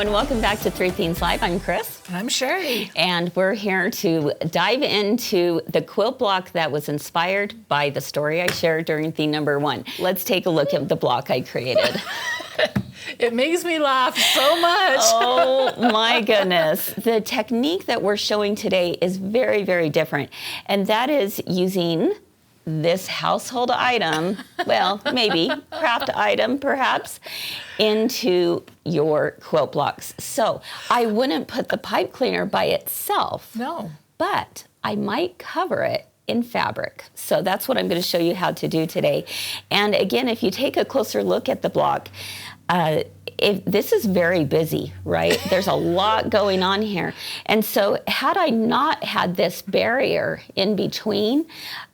and welcome back to Three Themes Live. I'm Chris. And I'm Sherry. And we're here to dive into the quilt block that was inspired by the story I shared during theme number 1. Let's take a look at the block I created. It makes me laugh so much. Oh my goodness. The technique that we're showing today is very, very different. And that is using this household item, well, maybe craft item perhaps, into your quilt blocks. So I wouldn't put the pipe cleaner by itself. No. But I might cover it in fabric. So that's what I'm going to show you how to do today. And again, if you take a closer look at the block, this is very busy, right? There's a lot going on here. And so had I not had this barrier in between,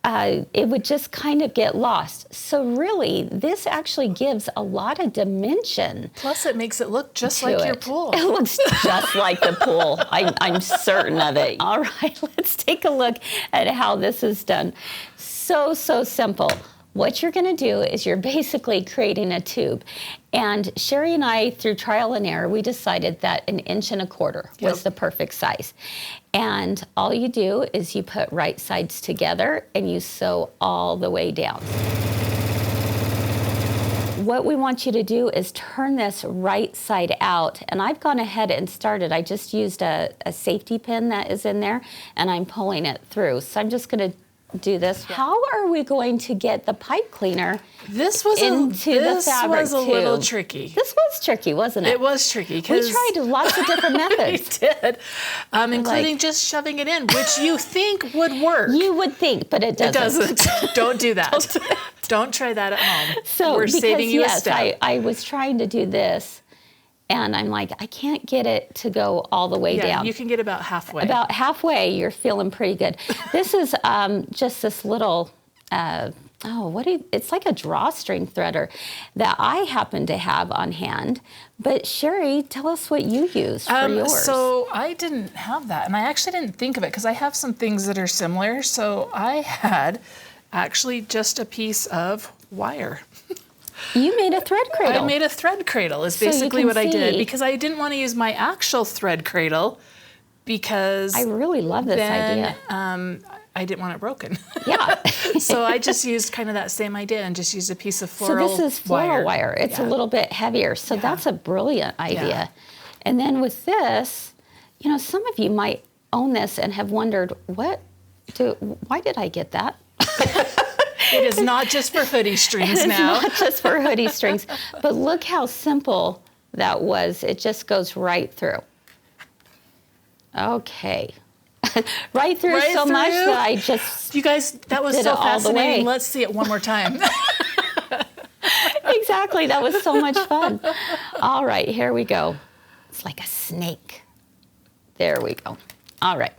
it would just kind of get lost. So really, this actually gives a lot of dimension. Plus, it makes it look just like your pool. It looks just like the pool. I'm certain of it. All right, let's take a look at how this is done. So simple. What you're going to do is you're basically creating a tube. And Sherry and I, through trial and error, we decided that 1 1/4 inches was the perfect size. And all you do is you put right sides together and you sew all the way down. What we want you to do is turn this right side out. And I've gone ahead and started. I just used a safety pin that is in there, and I'm pulling it through. So I'm just going to do this. How are we going to get the pipe cleaner into the fabric was a tube? little tricky. This was tricky, wasn't it? It was tricky. We tried lots of different methods. We did, including just shoving it in, which you think would work. You would think, but it doesn't. It doesn't. Don't do that. Don't try that at home. So we're saving you a step. I was trying to do this, and I'm like, I can't get it to go all the way down. You can get about halfway. About halfway, you're feeling pretty good. This is just this little, it's like a drawstring threader that I happen to have on hand. But Sherry, tell us what you used for yours. So I didn't have that, and I actually didn't think of it because I have some things that are similar. So I had actually just a piece of wire. You made a thread cradle. I made a thread cradle is basically what I did, because I didn't want to use my actual thread cradle because I really love this idea. I didn't want it broken. Yeah. So I just used kind of that same idea and just used a piece of floral wire. So this is floral wire. It's a little bit heavier. So that's a brilliant idea. Yeah. And then with this, some of you might own this and have wondered, why did I get that? It is not just for hoodie strings now. It's not just for hoodie strings. But look how simple that was. It just goes right through. Okay. Right through so much that I just You guys, that was so fascinating. Let's see it one more time. Exactly. That was so much fun. All right, here we go. It's like a snake. There we go. All right.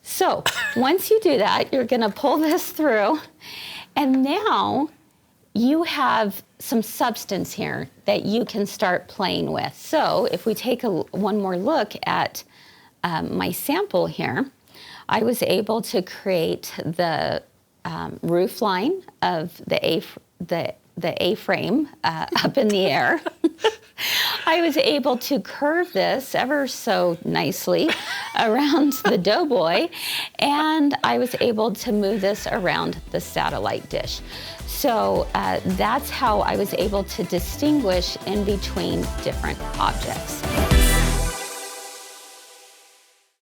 So once you do that, you're going to pull this through. And now you have some substance here that you can start playing with. So if we take one more look at my sample here, I was able to create the roof line of the A-frame up in the air. I was able to curve this ever so nicely around the doughboy, and I was able to move this around the satellite dish. So that's how I was able to distinguish in between different objects.